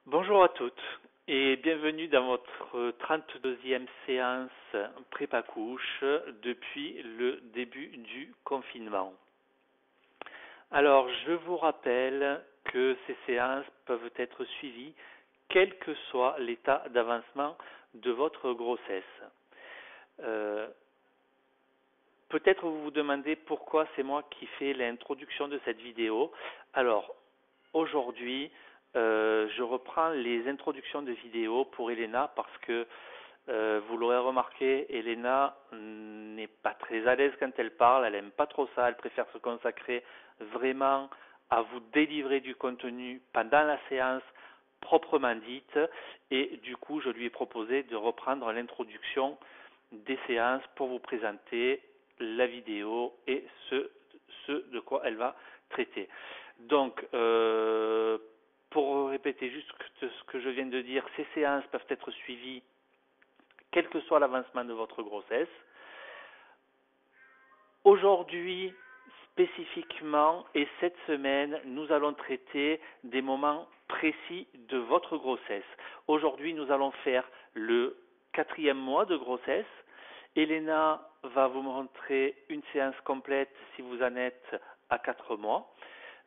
Bonjour à toutes et bienvenue dans votre 32e séance prépa couche depuis le début du confinement. Alors, je vous rappelle que ces séances peuvent être suivies quel que soit l'état d'avancement de votre grossesse. Euh, Peut-être vous vous demandez pourquoi c'est moi qui fais l'introduction de cette vidéo. Alors, aujourd'hui, je reprends les introductions de vidéos pour Elena parce que vous l'aurez remarqué, Elena n'est pas très à l'aise quand elle parle, elle n'aime pas trop ça, elle préfère se consacrer vraiment à vous délivrer du contenu pendant la séance proprement dite, et du coup je lui ai proposé de reprendre l'introduction des séances pour vous présenter la vidéo et ce de quoi elle va traiter. Donc, pour répéter juste ce que je viens de dire, ces séances peuvent être suivies quel que soit l'avancement de votre grossesse. Aujourd'hui, spécifiquement, et cette semaine, nous allons traiter des moments précis de votre grossesse. Aujourd'hui, nous allons faire le 4e mois de grossesse. Elena va vous montrer une séance complète si vous en êtes à 4 mois.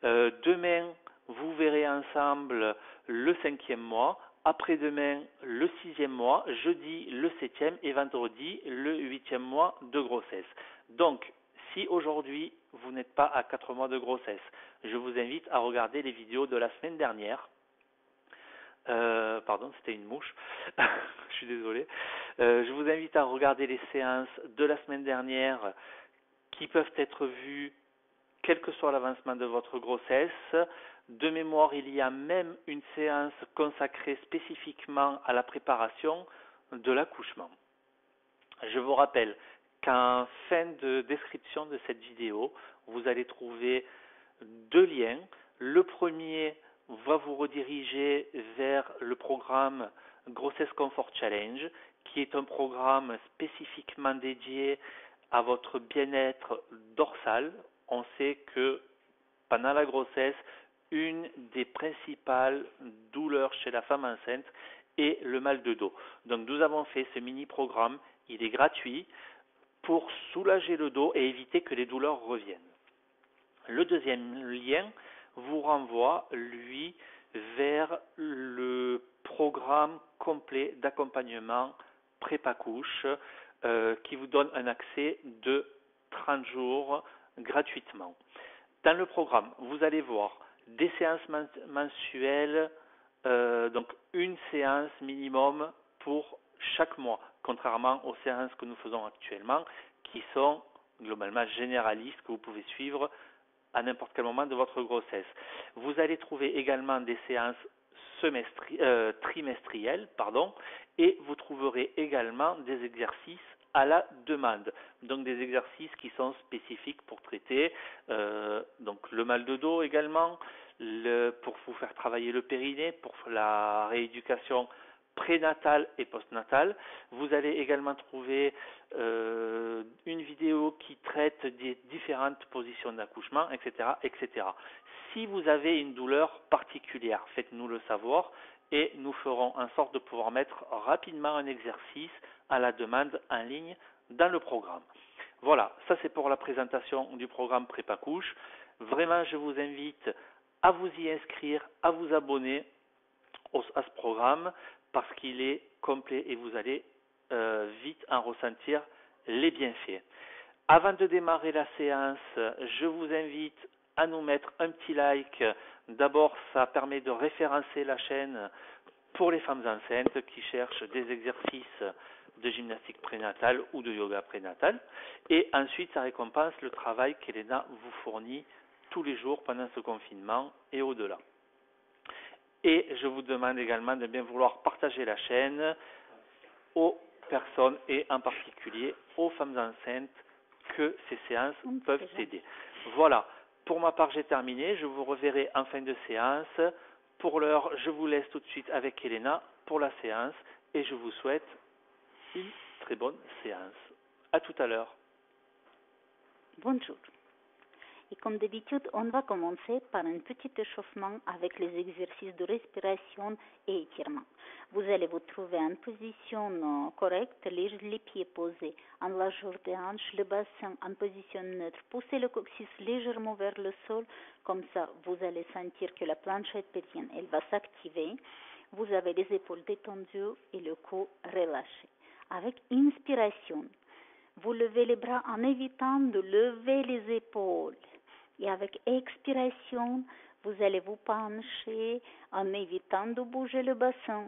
Demain, vous verrez ensemble le 5e mois. Après-demain, le 6e mois. Jeudi, le 7e. Et vendredi, le 8e mois de grossesse. Donc, si aujourd'hui, vous n'êtes pas à 4 mois de grossesse, je vous invite à regarder les vidéos de la semaine dernière. Pardon, c'était une mouche. Je suis désolé. Je vous invite à regarder les séances de la semaine dernière qui peuvent être vues quel que soit l'avancement de votre grossesse. De mémoire, il y a même une séance consacrée spécifiquement à la préparation de l'accouchement. Je vous rappelle qu'en fin de description de cette vidéo, vous allez trouver deux liens. Le premier va vous rediriger vers le programme Grossesse Comfort Challenge, qui est un programme spécifiquement dédié à votre bien-être dorsal. On sait que pendant la grossesse, une des principales douleurs chez la femme enceinte est le mal de dos. Donc nous avons fait ce mini-programme, il est gratuit, pour soulager le dos et éviter que les douleurs reviennent. Le deuxième lien vous renvoie, lui, vers le programme complet d'accompagnement prépa-couche qui vous donne un accès de 30 jours gratuitement. Dans le programme, vous allez voir des séances mensuelles, donc une séance minimum pour chaque mois, contrairement aux séances que nous faisons actuellement, qui sont globalement généralistes, que vous pouvez suivre à n'importe quel moment de votre grossesse. Vous allez trouver également des séances trimestrielles, et vous trouverez également des exercices à la demande. Donc des exercices qui sont spécifiques pour traiter donc le mal de dos également, pour vous faire travailler le périnée, pour la rééducation prénatale et postnatale. Vous allez également trouver une vidéo qui traite des différentes positions d'accouchement, etc., etc. Si vous avez une douleur particulière, faites-nous le savoir et nous ferons en sorte de pouvoir mettre rapidement un exercice à la demande en ligne dans le programme. Voilà, ça c'est pour la présentation du programme Prépa Couche. Vraiment, je vous invite à vous y inscrire, à vous abonner à ce programme parce qu'il est complet et vous allez vite en ressentir les bienfaits. Avant de démarrer la séance, je vous invite à nous mettre un petit like. D'abord, ça permet de référencer la chaîne pour les femmes enceintes qui cherchent des exercices de gymnastique prénatale ou de yoga prénatal. Et ensuite, ça récompense le travail qu'Elena vous fournit tous les jours pendant ce confinement et au-delà. Et je vous demande également de bien vouloir partager la chaîne aux personnes et en particulier aux femmes enceintes que ces séances peuvent aider. Voilà, pour ma part j'ai terminé, je vous reverrai en fin de séance. Pour l'heure, je vous laisse tout de suite avec Elena pour la séance et je vous souhaite une très bonne séance. À tout à l'heure. Bonjour. Et comme d'habitude, on va commencer par un petit échauffement avec les exercices de respiration et étirement. Vous allez vous trouver en position correcte, les pieds posés en largeur des hanches, le bassin en position neutre. Poussez le coccyx légèrement vers le sol, comme ça vous allez sentir que la planchette pelvienne elle va s'activer. Vous avez les épaules détendues et le cou relâché. Avec inspiration, vous levez les bras en évitant de lever les épaules. Et avec expiration, vous allez vous pencher en évitant de bouger le bassin.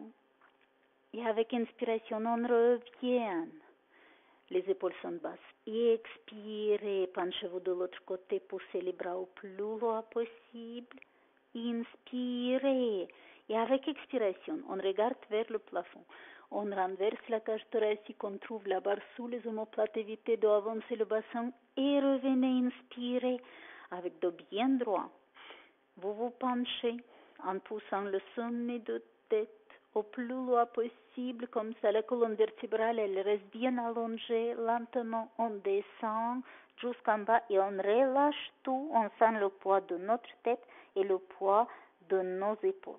Et avec inspiration, on revient. Les épaules sont basses. Expirez, penchez-vous de l'autre côté, poussez les bras au plus loin possible. Inspirez. Et avec expiration, on regarde vers le plafond. On renverse la cage thoracique, on trouve la barre sous les omoplates, évitez d'avancer le bassin et revenez inspirer avec dos bien droit. Vous vous penchez en poussant le sommet de tête au plus loin possible, comme ça la colonne vertébrale elle reste bien allongée. Lentement on descend jusqu'en bas et on relâche tout, on sent le poids de notre tête et le poids de nos épaules.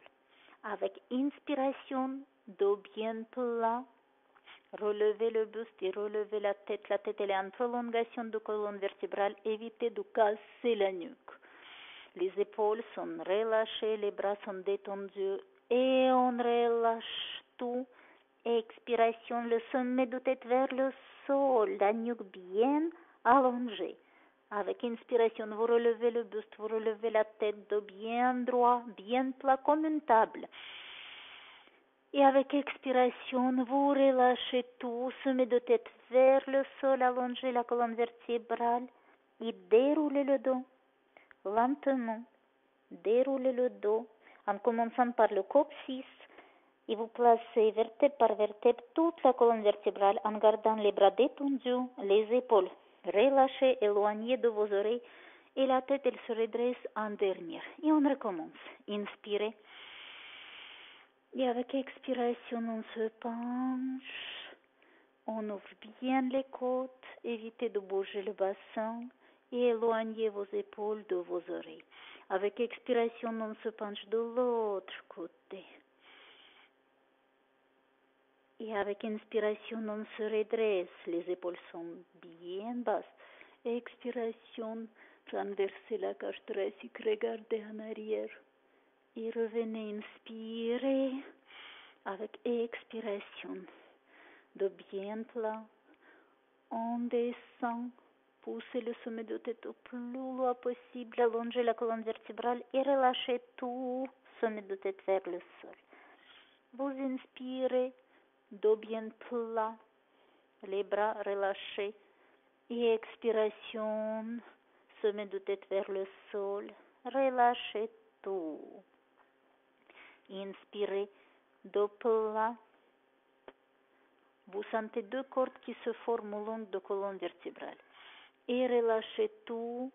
Avec inspiration, dos bien plat, relevez le buste et relevez la tête. La tête elle est en prolongation de colonne vertébrale, évitez de casser la nuque. Les épaules sont relâchées, les bras sont détendus et on relâche tout. Expiration, le sommet de tête vers le sol, la nuque bien allongée. Avec inspiration, vous relevez le buste, vous relevez la tête, dos bien droit, bien plat comme une table. Et avec expiration, vous relâchez tout, sommet de tête vers le sol, allongez la colonne vertébrale et déroulez le dos. Lentement, déroulez le dos en commençant par le coccyx et vous placez vertèbre par vertèbre toute la colonne vertébrale en gardant les bras détendus, les épaules relâchées, éloignées de vos oreilles et la tête elle se redresse en dernière. Et on recommence. Inspirez. Et avec expiration, on se penche. On ouvre bien les côtes. Évitez de bouger le bassin et éloignez vos épaules de vos oreilles. Avec expiration, on se penche de l'autre côté. Et avec inspiration, on se redresse. Les épaules sont bien basses. Expiration, renversez la cage thoracique, regardez en arrière. Et revenez inspirer. Avec expiration, de bien plat. On descend. Poussez le sommet de tête au plus loin possible, allongez la colonne vertébrale et relâchez tout, sommet de tête vers le sol. Vous inspirez, dos bien plat, les bras relâchés et expiration, sommet de tête vers le sol, relâchez tout. Inspirez, dos plat. Vous sentez deux cordes qui se forment au long de la colonne vertébrale. Et relâchez tout,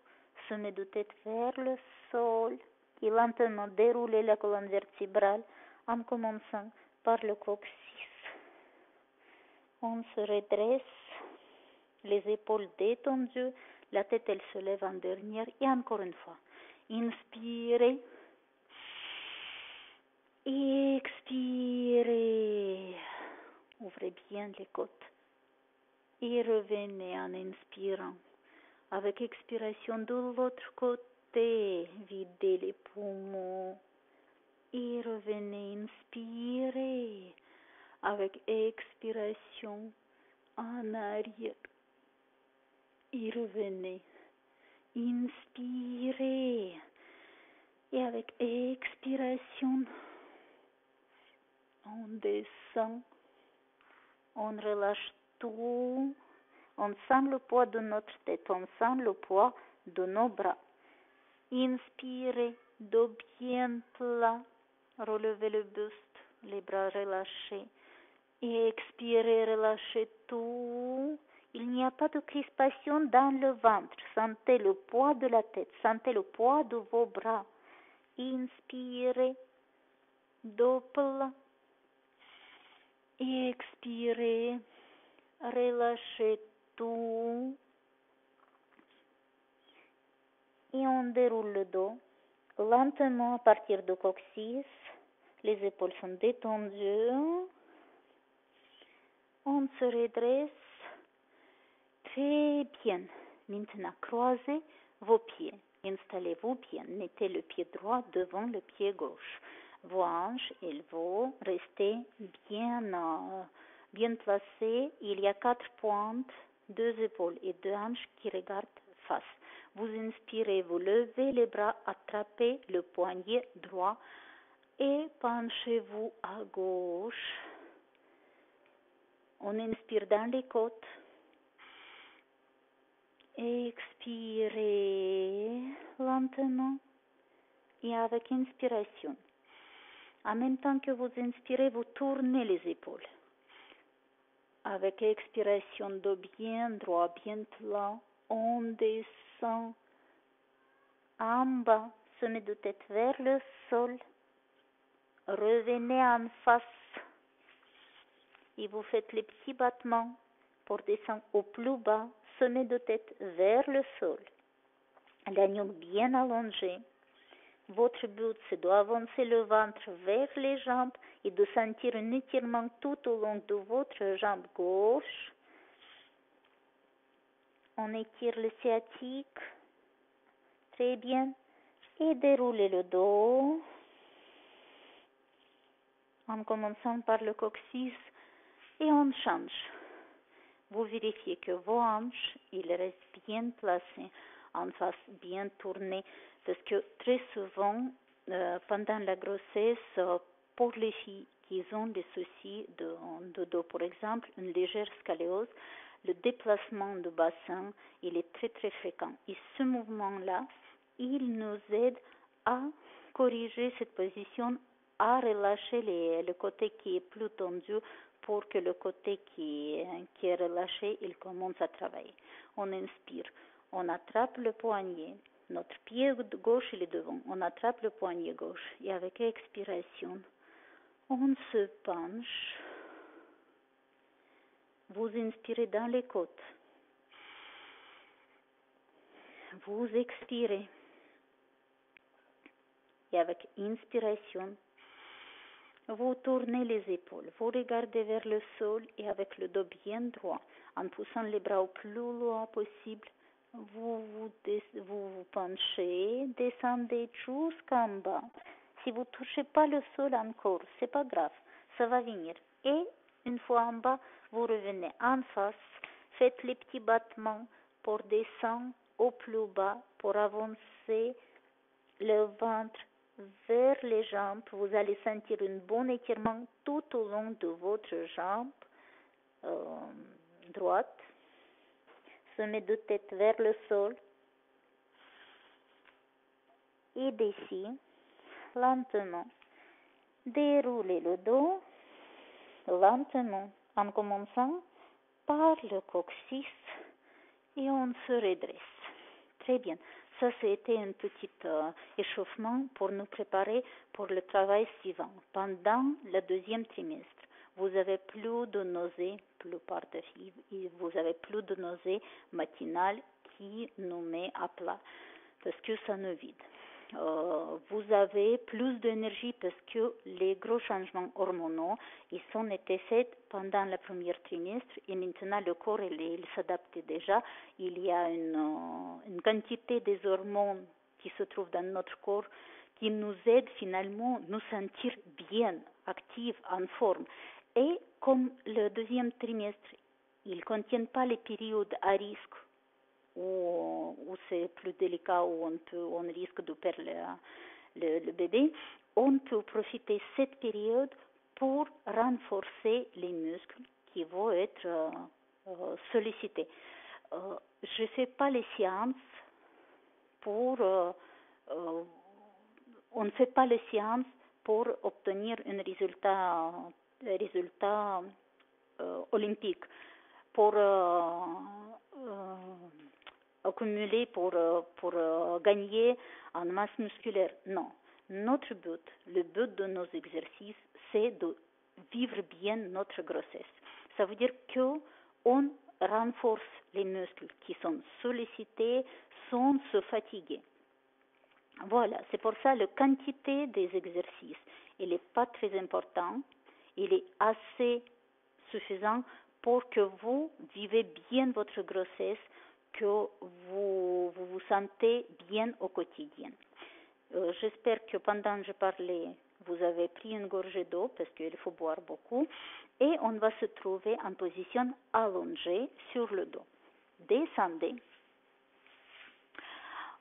sommet de tête vers le sol et lentement déroulez la colonne vertébrale en commençant par le coccyx. On se redresse, les épaules détendues, la tête elle se lève en dernière et encore une fois. Inspirez, expirez, ouvrez bien les côtes et revenez en inspirant. Avec expiration de l'autre côté, videz les poumons et revenez inspirer. Avec expiration en arrière et revenez inspirer. Et avec expiration, on descend, on relâche tout. On sent le poids de notre tête, on sent le poids de nos bras. Inspirez, dos bien plat, relevez le buste, les bras relâchés. Et expirez, relâchez tout. Il n'y a pas de crispation dans le ventre. Sentez le poids de la tête, sentez le poids de vos bras. Inspirez, dos plat. Et expirez, relâchez tout. et on déroule le dos. Lentement à partir du coccyx, les épaules sont détendues. On se redresse. Très bien. Maintenant, croisez vos pieds. Installez-vous bien. Mettez le pied droit devant le pied gauche. Vos hanches, elles vont rester bien placées. Il y a 4 pointes, 2 épaules et 2 hanches qui regardent face. Vous inspirez, vous levez les bras, attrapez le poignet droit et penchez-vous à gauche. On inspire dans les côtes. Expirez lentement et avec inspiration. En même temps que vous inspirez, vous tournez les épaules. Avec expiration, dos bien droit, bien plat, on descend en bas, sommet de tête vers le sol. Revenez en face et vous faites les petits battements pour descendre au plus bas, sommet de tête vers le sol. La nuque bien allongée. Votre but, c'est d'avancer le ventre vers les jambes et de sentir un étirement tout au long de votre jambe gauche. On étire le sciatique. Très bien. Et déroulez le dos. En commençant par le coccyx. Et on change. Vous vérifiez que vos hanches, ils restent bien placées, en face bien tournées. Parce que très souvent, pendant la grossesse, pour les filles qui ont des soucis de dos, par exemple, une légère scoliose, le déplacement du bassin, il est très très fréquent. Et ce mouvement-là, il nous aide à corriger cette position, à relâcher le côté qui est plus tendu pour que le côté qui est relâché, il commence à travailler. On inspire, on attrape le poignet. Notre pied gauche, il est devant. On attrape le poignet gauche. Et avec expiration, on se penche. Vous inspirez dans les côtes. Vous expirez. Et avec inspiration, vous tournez les épaules. Vous regardez vers le sol et avec le dos bien droit, en poussant les bras au plus loin possible, vous penchez, descendez jusqu'en bas. Si vous ne touchez pas le sol encore, c'est pas grave, ça va venir. Et une fois en bas, vous revenez en face, faites les petits battements pour descendre au plus bas, pour avancer le ventre vers les jambes. Vous allez sentir un bon étirement tout au long de votre jambe droite. Sommet de tête vers le sol. Et d'ici, lentement, déroulez le dos, lentement, en commençant par le coccyx et on se redresse. Très bien. Ça, c'était un petit échauffement pour nous préparer pour le travail suivant. Pendant le 2e trimestre, vous avez plus de nausées, plupart des filles, et vous avez plus de nausées matinales qui nous met à plat parce que ça nous vide. Vous avez plus d'énergie parce que les gros changements hormonaux, ils ont été faits pendant le 1er trimestre et maintenant le corps il s'adapte déjà. Il y a une quantité des hormones qui se trouvent dans notre corps qui nous aident finalement à nous sentir bien, actifs, en forme. Et comme le 2e trimestre, il ne contient pas les périodes à risque où c'est plus délicat, où on risque de perdre le bébé, on peut profiter de cette période pour renforcer les muscles qui vont être sollicités. Je ne fais pas les séances on ne fait pas les séances pour obtenir un résultat olympique, pour accumuler, pour gagner en masse musculaire. Non. Notre but, le but de nos exercices, c'est de vivre bien notre grossesse. Ça veut dire qu'on renforce les muscles qui sont sollicités sans se fatiguer. Voilà, c'est pour ça la quantité des exercices, il n'est pas très important, il est assez suffisant pour que vous vivez bien votre grossesse, que vous sentez bien au quotidien. J'espère que pendant que je parlais, vous avez pris une gorgée d'eau parce qu'il faut boire beaucoup et on va se trouver en position allongée sur le dos. Descendez.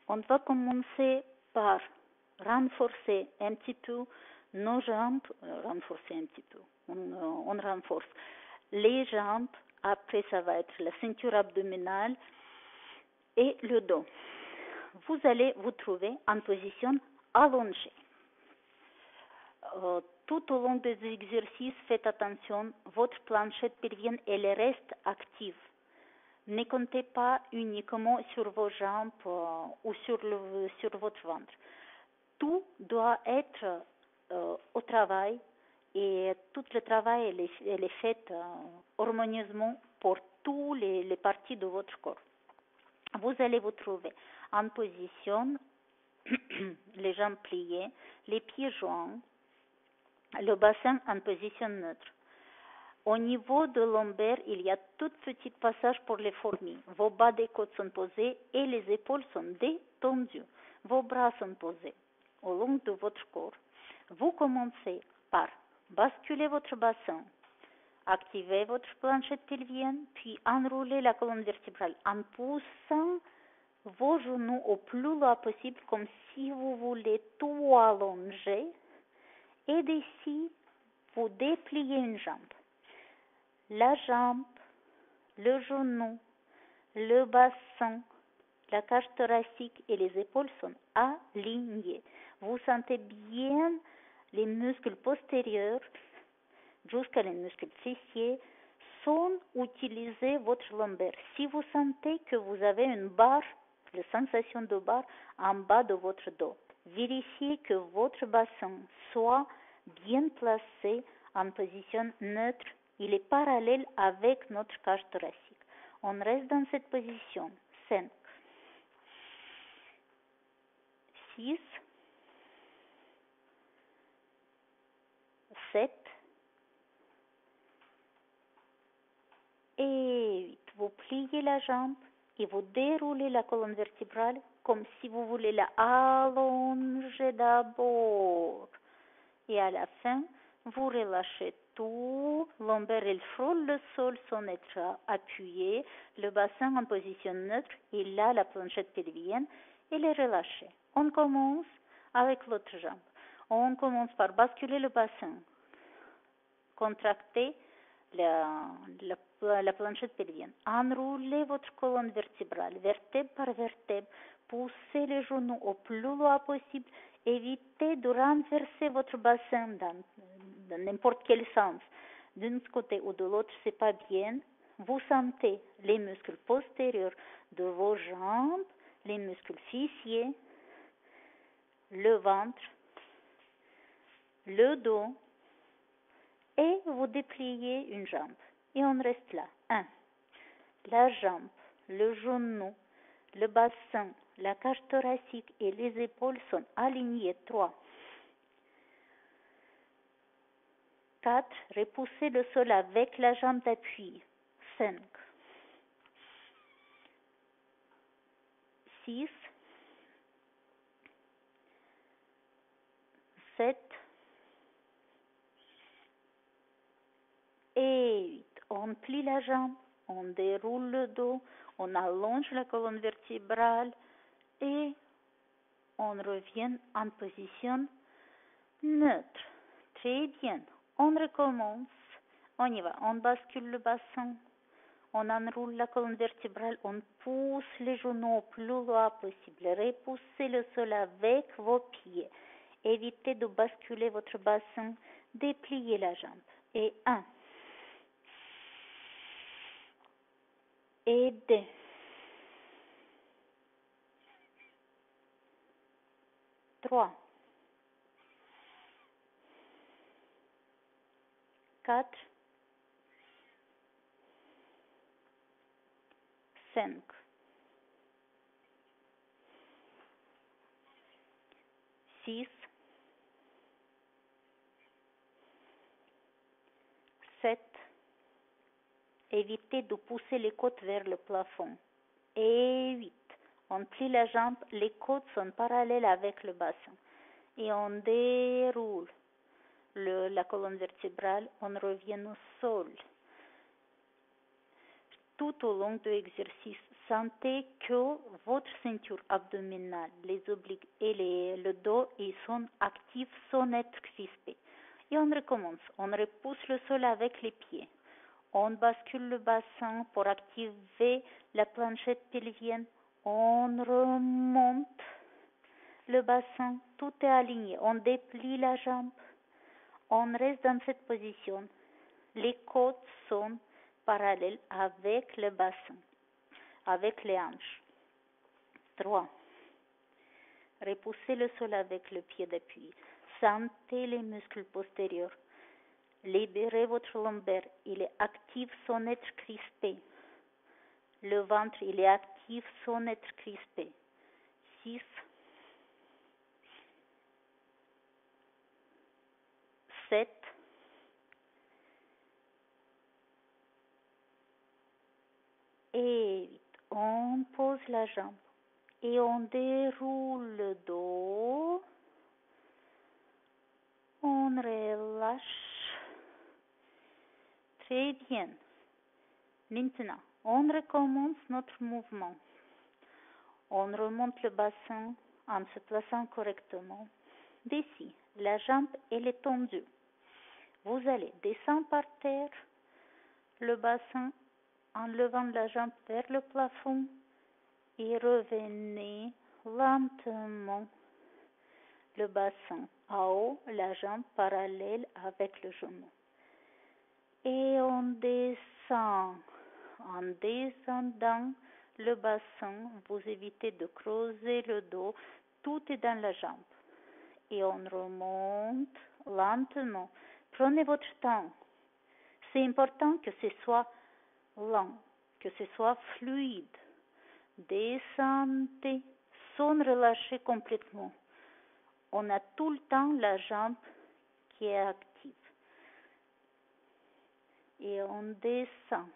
On va commencer par renforcer un petit peu nos jambes, renforcer un petit peu, on renforce les jambes, après ça va être la ceinture abdominale et le dos. Vous allez vous trouver en position allongée. Tout au long des exercices, faites attention, votre planchette pelvienne, elle reste active. Ne comptez pas uniquement sur vos jambes ou sur votre ventre. Tout doit être au travail et tout le travail elle est fait harmonieusement pour toutes les parties de votre corps. Vous allez vous trouver en position, les jambes pliées, les pieds joints, le bassin en position neutre. Au niveau de lombaire, il y a tout petit passage pour les fourmis. Vos bas des côtes sont posés et les épaules sont détendues. Vos bras sont posés au long de votre corps. Vous commencez par basculer votre bassin, activer votre planchette pelvienne, puis enrouler la colonne vertébrale en poussant vos genoux au plus loin possible, comme si vous voulez tout allonger. Et d'ici, vous dépliez une jambe. La jambe, le genou, le bassin, la cage thoracique et les épaules sont alignés. Vous sentez bien les muscles postérieurs jusqu'à les muscles fessiers sans utiliser votre lombaire. Si vous sentez que vous avez une barre, la sensation de barre en bas de votre dos, vérifiez que votre bassin soit bien placé en position neutre. Il est parallèle avec notre cage thoracique. On reste dans cette position. 5, 6, 7 et 8. Vous pliez la jambe et vous déroulez la colonne vertébrale comme si vous voulez la allonger d'abord. Et à la fin, vous relâchez tout, lombaire il frôle le sol sans être appuyé, le bassin en position neutre et là la planchette pelvienne, elle est relâchée. On commence avec l'autre jambe. On commence par basculer le bassin, contracter la planchette pelvienne, enroulez votre colonne vertébrale, vertèbre par vertèbre, poussez les genoux au plus loin possible, évitez de renverser votre bassin dans n'importe quel sens, d'un côté ou de l'autre, c'est pas bien. Vous sentez les muscles postérieurs de vos jambes, les muscles fessiers, le ventre, le dos, et vous dépliez une jambe. Et on reste là. 1. La jambe, le genou, le bassin, la cage thoracique et les épaules sont alignés. 3. 4. Repoussez le sol avec la jambe d'appui. 5. 6. 7. Et 8. On plie la jambe, on déroule le dos, on allonge la colonne vertébrale et on revient en position neutre. Très bien. On recommence. On y va. On bascule le bassin. On enroule la colonne vertébrale. On pousse les genoux au plus loin possible. Repoussez le sol avec vos pieds. Évitez de basculer votre bassin. Dépliez la jambe. Et 1. Et 2. Trois, 4, 5, 6, 7. Évitez de pousser les côtes vers le plafond. Et 8. On plie la jambe, les côtes sont parallèles avec le bassin. Et on déroule la colonne vertébrale, on revient au sol. Tout au long de l'exercice, sentez que votre ceinture abdominale, les obliques et le dos, ils sont actifs sans être crispés. Et on recommence. On repousse le sol avec les pieds. On bascule le bassin pour activer la planchette pelvienne. On remonte le bassin. Tout est aligné. On déplie la jambe. On reste dans cette position. Les côtes sont parallèles avec le bassin, avec les hanches. 3. Repoussez le sol avec le pied d'appui. Sentez les muscles postérieurs. Libérez votre lombaire. Il est actif sans être crispé. Le ventre, il est actif sans être crispé. 6. 7. Et 8. On pose la jambe et on déroule le dos. On relâche. Très bien. Maintenant, on recommence notre mouvement. On remonte le bassin en se plaçant correctement. D'ici, la jambe, elle est tendue. Vous allez descendre par terre, le bassin, en levant la jambe vers le plafond et revenez lentement le bassin en haut, la jambe parallèle avec le genou. Et on descend. En descendant le bassin, vous évitez de creuser le dos, tout est dans la jambe. Et on remonte lentement. Prenez votre temps. C'est important que ce soit lent, que ce soit fluide. Descendez sans relâcher complètement. On a tout le temps la jambe qui est active. Et on descend.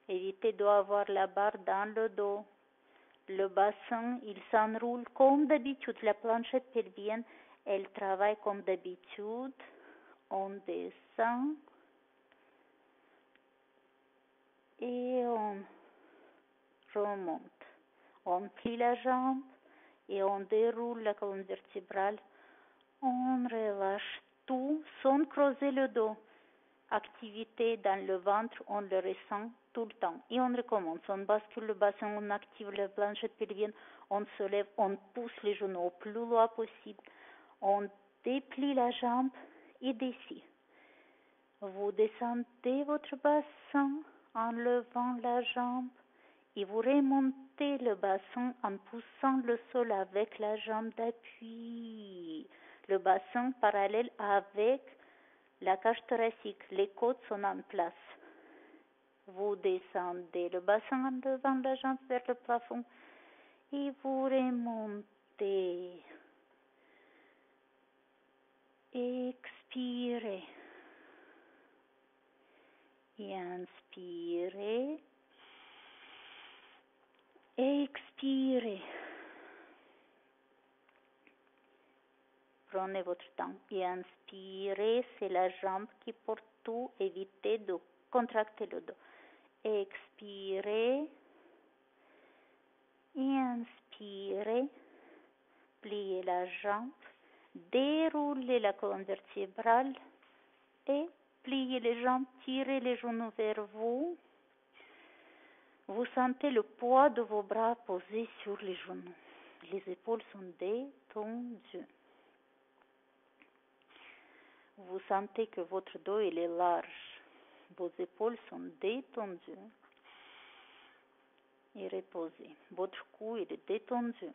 Évitez d'avoir la barre dans le dos. Le bassin, il s'enroule comme d'habitude. La planchette pelvienne, elle travaille comme d'habitude. On descend. Et on remonte. On plie la jambe et on déroule la colonne vertébrale. On relâche tout sans creuser le dos. Activité dans le ventre, on le ressent tout le temps. Et on recommence. On bascule le bassin, on active la planchette pelvienne, on se lève, on pousse les genoux au plus loin possible. On déplie la jambe et d'ici. Vous descendez votre bassin en levant la jambe et vous remontez le bassin en poussant le sol avec la jambe d'appui. Le bassin parallèle avec la cage thoracique, les côtes sont en place. Vous descendez le bassin en levant la jambe vers le plafond et vous remontez. Expirez. Et inspirez. Expirez. Prenez votre temps et inspirez, c'est la jambe qui porte tout, évitez de contracter le dos. Expirez et inspirez, pliez la jambe, déroulez la colonne vertébrale et pliez les jambes, tirez les genoux vers vous. Vous sentez le poids de vos bras posés sur les genoux. Les épaules sont détendues. Vous sentez que votre dos il est large. Vos épaules sont détendues et reposées. Votre cou il est détendu.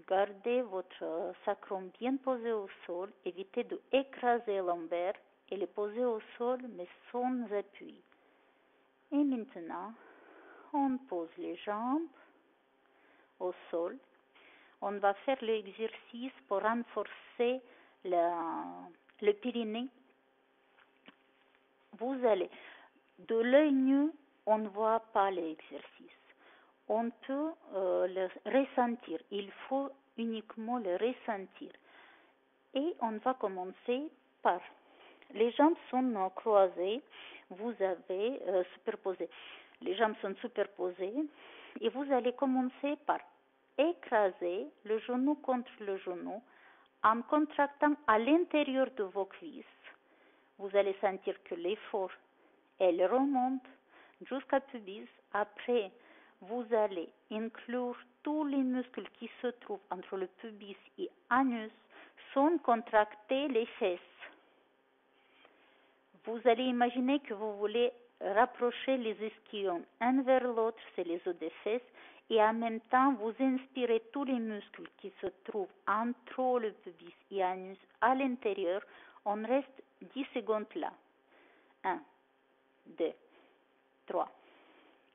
Gardez votre sacrum bien posé au sol. Évitez d'écraser lombaire et le poser au sol mais sans appui. Et maintenant, on pose les jambes. au sol. On va faire l'exercice pour renforcer le périnée. Vous allez, de l'œil nu, on ne voit pas l'exercice. On peut le ressentir. Il faut uniquement le ressentir. Et on va commencer par les jambes sont croisées. Vous avez superposé. Les jambes sont superposées et vous allez commencer par écraser le genou contre le genou en contractant à l'intérieur de vos cuisses. Vous allez sentir que l'effort, elle remonte jusqu'à pubis. Après, vous allez inclure tous les muscles qui se trouvent entre le pubis et anus sans contracter les fesses. Vous allez imaginer que vous voulez rapprocher les ischions un vers l'autre, c'est les os des fesses, et en même temps, vous inspirez tous les muscles qui se trouvent entre le pubis et l'anus à l'intérieur. On reste 10 secondes là. 1, 2, 3,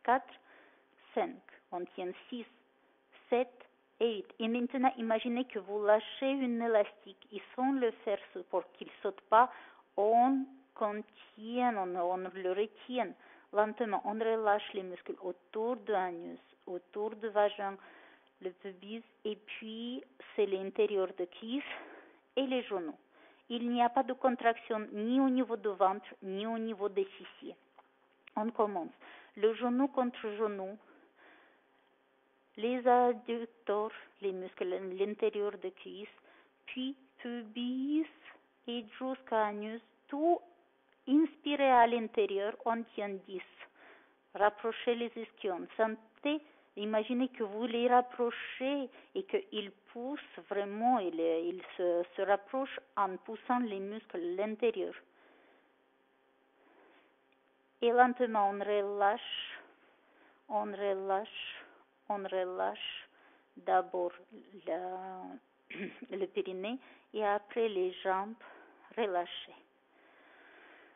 4, 5. On tient 6, 7 et 8. Et maintenant, imaginez que vous lâchez une élastique et sans le faire pour qu'il ne saute pas, on contient, on le retient lentement. On relâche les muscles autour de l'anus, autour du vagin, le pubis, et puis c'est l'intérieur de cuisse et les genoux. Il n'y a pas de contraction ni au niveau du ventre, ni au niveau des fessiers. On commence. Le genou contre genou, les adducteurs, les muscles, l'intérieur de cuisse, puis pubis et jusqu'à anus, tout inspirez à l'intérieur, on tient 10. Rapprochez les ischions. Sentez, imaginez que vous les rapprochez et qu'ils poussent vraiment, ils se rapprochent en poussant les muscles à l'intérieur. Et lentement, on relâche d'abord le périnée et après les jambes relâchées.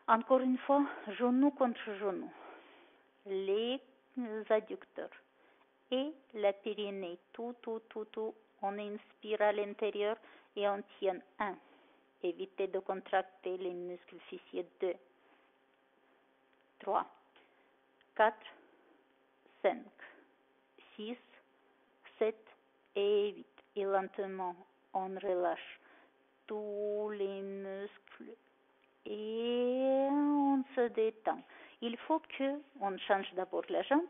Encore une fois, genou contre genou, les adducteurs et la périnée, tout, on inspire à l'intérieur et on tient 1. Évitez de contracter les muscles fessiers. 2, 3, 4, 5, 6, 7 et 8. Et lentement, on relâche tous les muscles et on se détend. Il faut on change d'abord la jambe.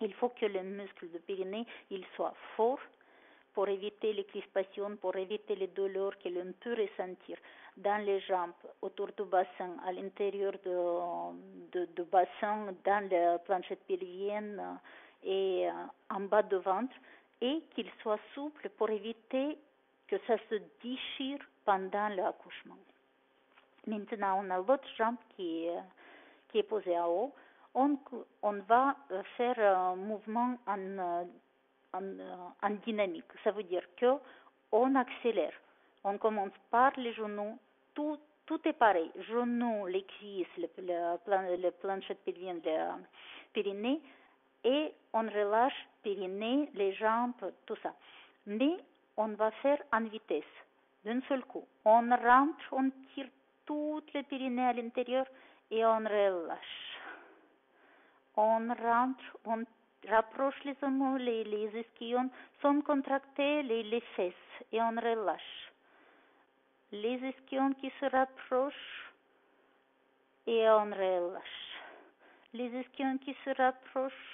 Il faut que le muscle du périnée il soit fort pour éviter les crispations, pour éviter les douleurs que l'on peut ressentir dans les jambes, autour du bassin, à l'intérieur du bassin, dans la planchette pelvienne et en bas du ventre, et qu'il soit souple pour éviter que ça se déchire pendant l'accouchement. Maintenant, on a l'autre jambe qui est posée à haut. On va faire un mouvement en dynamique. Ça veut dire qu'on accélère. On commence par les genoux. Tout est pareil. Genoux, les cuisses, la planchette pelvienne, le périnée. Et on relâche périnée, les jambes, tout ça. Mais on va faire en vitesse, d'un seul coup. On rentre, on tire toutes les périnées à l'intérieur et on relâche. On rentre, on rapproche les omoplates, les ischions sans contracter les fesses et on relâche. Les ischions qui se rapprochent et on relâche. Les ischions qui se rapprochent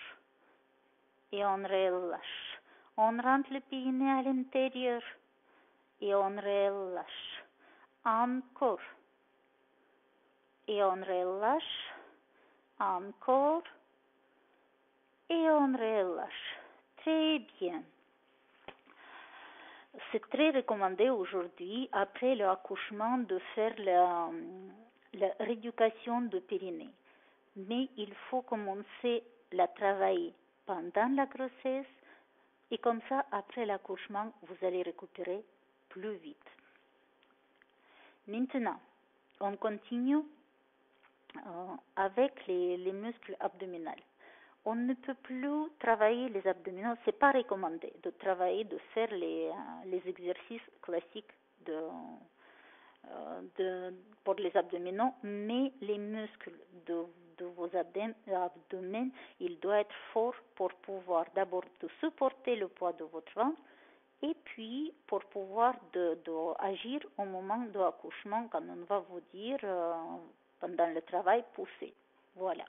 et on relâche. On rentre le périnée à l'intérieur et on relâche. Encore. Et on relâche. Encore. Et on relâche. Très bien. C'est très recommandé aujourd'hui, après l'accouchement, de faire la rééducation du périnée. Mais il faut commencer à travailler pendant la grossesse et comme ça, après l'accouchement, vous allez récupérer plus vite. Maintenant, on continue avec les muscles abdominaux. on ne peut plus travailler les abdominaux. C'est pas recommandé de travailler, de faire les exercices classiques pour les abdominaux, mais les muscles de vos abdomens, il doit être fort pour pouvoir d'abord de supporter le poids de votre ventre et puis pour pouvoir agir au moment de l'accouchement quand on va vous dire pendant le travail pousser. Voilà.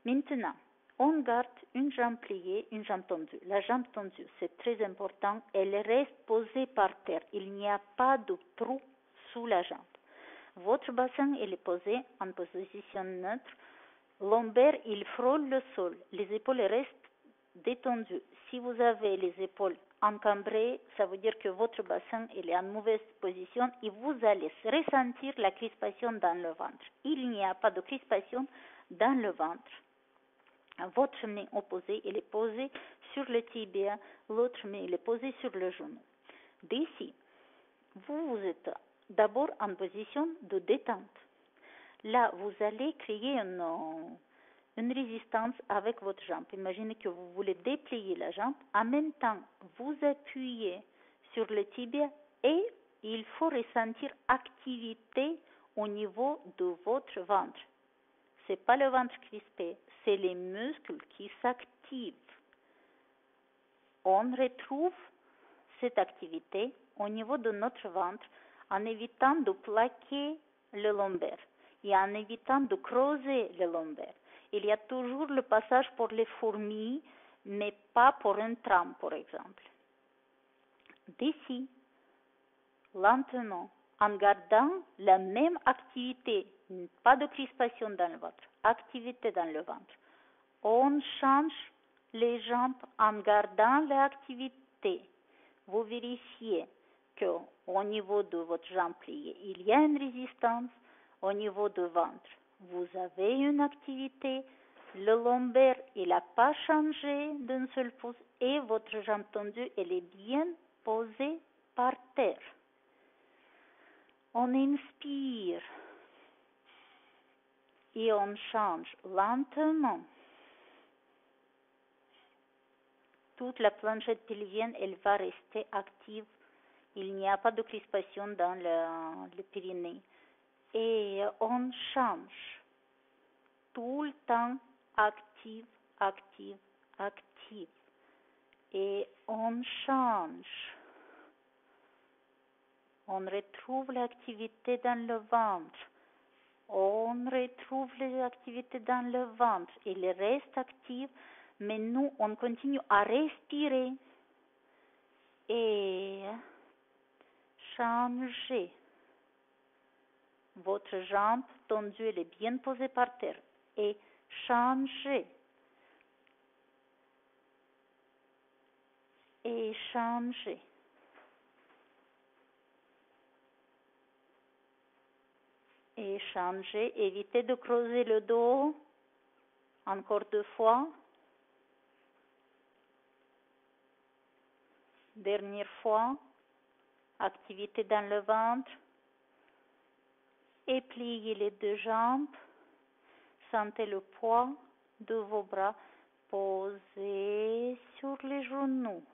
Maintenant, on garde une jambe pliée, une jambe tendue. La jambe tendue, c'est très important. Elle reste posée par terre. Il n'y a pas de trou sous la jambe. Votre bassin, il est posé en position neutre. Lombaire, il frôle le sol. Les épaules restent détendues. Si vous avez les épaules encambrées, ça veut dire que votre bassin, il est en mauvaise position et vous allez ressentir la crispation dans le ventre. Il n'y a pas de crispation dans le ventre. Votre main opposée, elle est posée sur le tibia, l'autre main, elle est posée sur le genou. D'ici, vous êtes d'abord en position de détente. Là, vous allez créer une résistance avec votre jambe. Imaginez que vous voulez déplier la jambe. En même temps, vous appuyez sur le tibia et il faut ressentir activité au niveau de votre ventre. Ce n'est pas le ventre crispé, c'est les muscles qui s'activent. On retrouve cette activité au niveau de notre ventre en évitant de plaquer le lombaire et en évitant de creuser le lombaire. Il y a toujours le passage pour les fourmis, mais pas pour un tram, par exemple. D'ici, lentement, en gardant la même activité, pas de crispation dans le ventre, activité dans le ventre. On change les jambes en gardant l'activité. Vous vérifiez qu'au niveau de votre jambe pliée, il y a une résistance. Au niveau du ventre, vous avez une activité. Le lombaire, il n'a pas changé d'un seul pouce et votre jambe tendue, elle est bien posée par terre. On inspire et on change lentement. Toute la planchette pelvienne, elle va rester active. Il n'y a pas de crispation dans le périnée. Et on change tout le temps active, active, active. Et on change. On retrouve l'activité dans le ventre. On retrouve les activités dans le ventre. Il reste actif, mais nous, on continue à respirer et changer. Votre jambe tendue, elle est bien posée par terre. Et changer. Et changer. Et changer. Évitez de creuser le dos. Encore 2 fois. Dernière fois. Activité dans le ventre. Et pliez les 2 jambes. Sentez le poids de vos bras posés sur les genoux.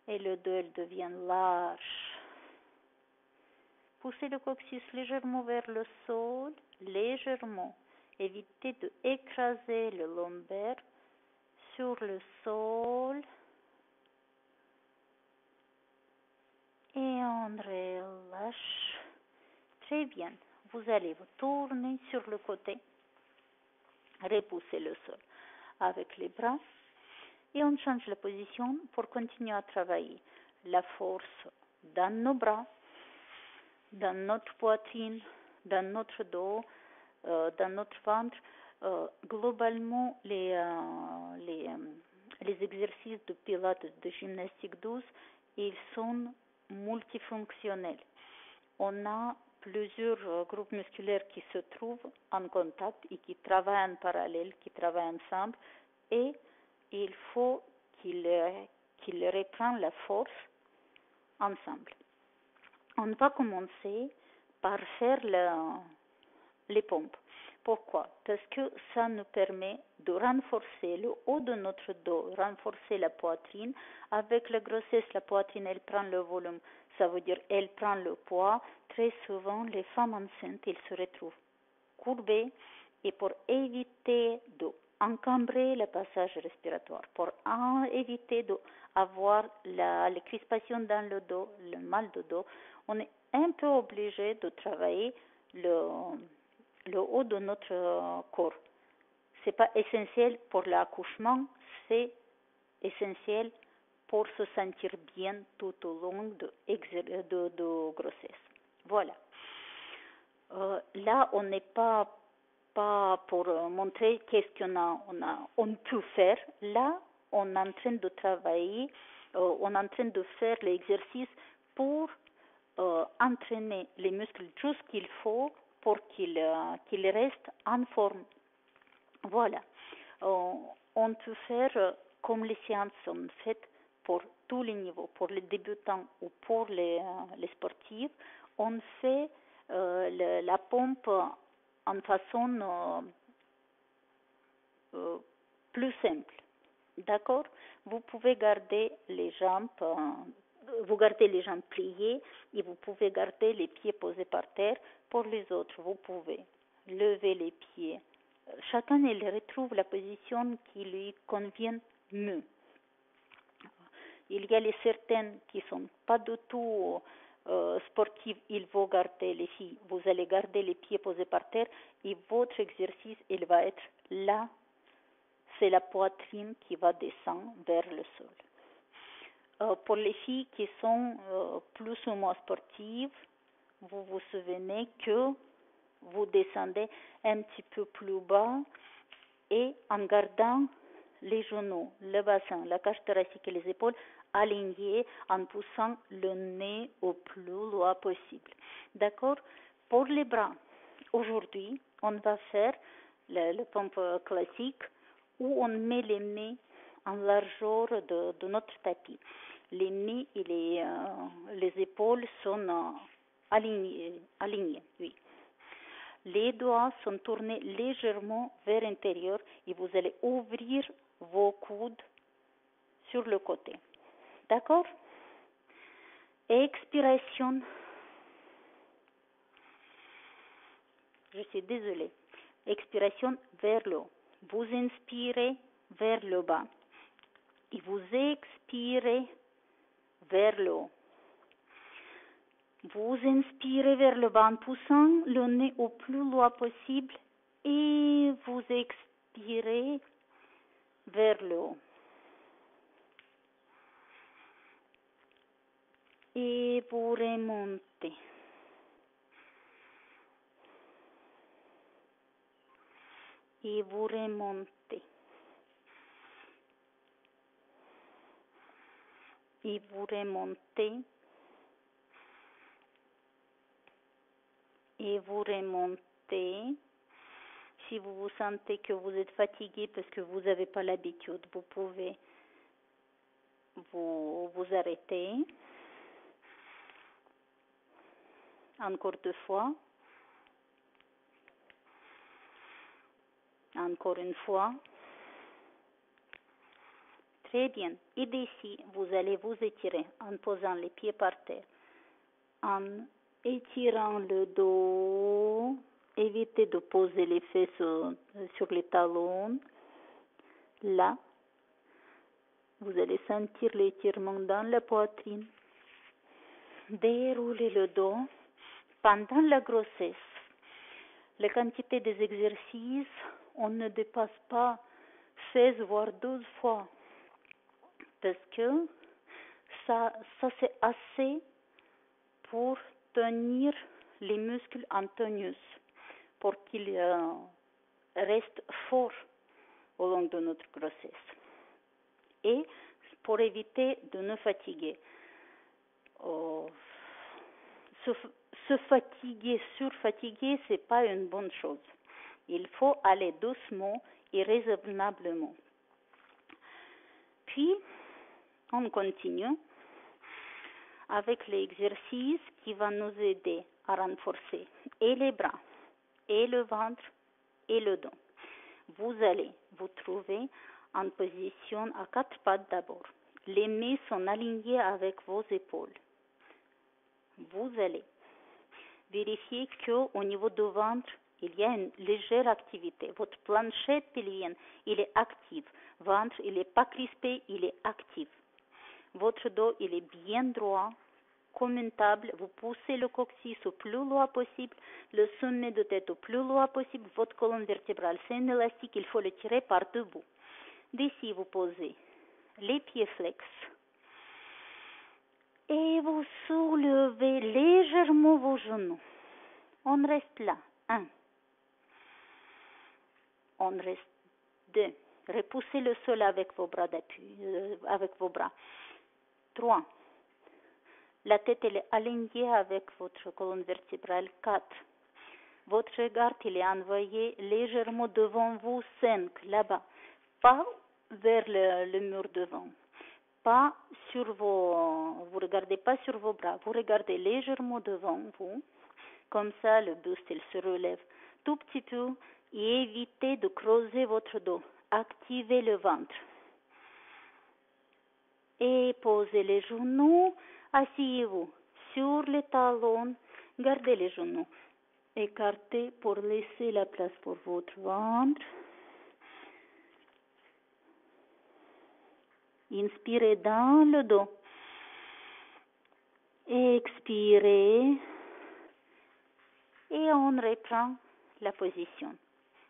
Et le dos, il devient large. Poussez le coccyx légèrement vers le sol, légèrement. Évitez d'écraser le lombaire sur le sol. Et on relâche. Très bien. Vous allez vous tourner sur le côté. Repoussez le sol avec les bras. Et on change la position pour continuer à travailler la force dans nos bras, dans notre poitrine, dans notre dos, dans notre ventre. Globalement, les exercices de pilates, de gymnastique douce, ils sont multifonctionnels. On a plusieurs groupes musculaires qui se trouvent en contact et qui travaillent en parallèle, qui travaillent ensemble, et il faut qu'ils reprennent la force ensemble. On va commencer par faire les pompes. Pourquoi? Parce que ça nous permet de renforcer le haut de notre dos, renforcer la poitrine. Avec la grossesse, la poitrine, elle prend le volume. Ça veut dire elle prend le poids. Très souvent, les femmes enceintes, elles se retrouvent courbées. Et pour éviter d'encombrer le passage respiratoire, pour éviter d'avoir la crispation dans le dos, le mal de dos, on est un peu obligé de travailler le haut de notre corps. C'est pas essentiel pour l'accouchement, c'est essentiel pour se sentir bien tout au long de grossesse. Voilà. Là, on n'est pas pour montrer qu'est-ce on peut faire. Là, on est en train de travailler, on est en train de faire l'exercice pour entraîner les muscles tout ce qu'il faut pour qu'ils restent en forme. Voilà. On peut faire comme les séances sont faites pour tous les niveaux, pour les débutants ou pour les sportifs. On fait la pompe en façon plus simple. D'accord? Vous pouvez garder les jambes, vous gardez les jambes pliées et vous pouvez garder les pieds posés par terre. Pour les autres, vous pouvez lever les pieds. Chacun il retrouve la position qui lui convient mieux. Il y a les certaines qui sont pas du tout sportives, il faut garder les filles. Vous allez garder les pieds posés par terre et votre exercice il va être là. C'est la poitrine qui va descendre vers le sol. Pour les filles qui sont plus ou moins sportives, vous vous souvenez que vous descendez un petit peu plus bas et en gardant les genoux, le bassin, la cage thoracique et les épaules alignés en poussant le nez au plus loin possible. D'accord? Pour les bras, aujourd'hui, on va faire le pompe classique où on met les nez en largeur de notre tapis. Les nez et les épaules sont alignés, oui. Les doigts sont tournés légèrement vers l'intérieur et vous allez ouvrir vos coudes sur le côté. D'accord? Expiration. Je suis désolée. Expiration vers le haut. Vous inspirez vers le bas et vous expirez vers le haut. Vous inspirez vers le bas en poussant le nez au plus loin possible et vous expirez vers le haut. Et vous remontez. Et vous remontez. Et vous remontez. Et vous remontez. Si vous vous sentez que vous êtes fatigué parce que vous n'avez pas l'habitude, vous pouvez vous arrêter. Encore 2 fois. Encore une fois. Très bien. Et d'ici, vous allez vous étirer en posant les pieds par terre, en étirant le dos. Évitez de poser les fesses sur les talons. Là, vous allez sentir l'étirement dans la poitrine. Déroulez le dos. Pendant la grossesse, la quantité des exercices, on ne dépasse pas 16 voire 12 fois. Parce que ça c'est assez pour tenir les muscles en tonus, pour qu'ils restent forts au long de notre grossesse. Et pour éviter de nous fatiguer. Se fatiguer, surfatiguer, c'est pas une bonne chose. Il faut aller doucement et raisonnablement. Puis, on continue avec l'exercice qui va nous aider à renforcer et les bras, et le ventre, et le dos. Vous allez vous trouver en position à 4 pattes d'abord. Les mains sont alignées avec vos épaules. Vous allez vérifier qu'au niveau du ventre, il y a une légère activité. Votre planchette pelvienne, il est actif. Ventre, il n'est pas crispé, il est actif. Votre dos, il est bien droit, comme une table. Vous poussez le coccyx au plus loin possible, le sommet de tête au plus loin possible. Votre colonne vertébrale, c'est un élastique, il faut le tirer par deux bouts. D'ici, vous posez les pieds flex et vous soulevez légèrement vos genoux. On reste là. 1. On reste 2. Repoussez le sol avec vos bras d'appui, avec vos bras. 3. La tête elle est alignée avec votre colonne vertébrale. 4. Votre regard il est envoyé légèrement devant vous. 5. Là-bas. Pas vers le mur devant. Pas sur vous regardez pas sur vos bras. Vous regardez légèrement devant vous. Comme ça, le buste il se relève tout petit peu et évitez de creuser votre dos. Activez le ventre. Et posez les genoux. Asseyez-vous sur les talons. Gardez les genoux écartés pour laisser la place pour votre ventre. Inspirez dans le dos. Expirez. Et on reprend la position.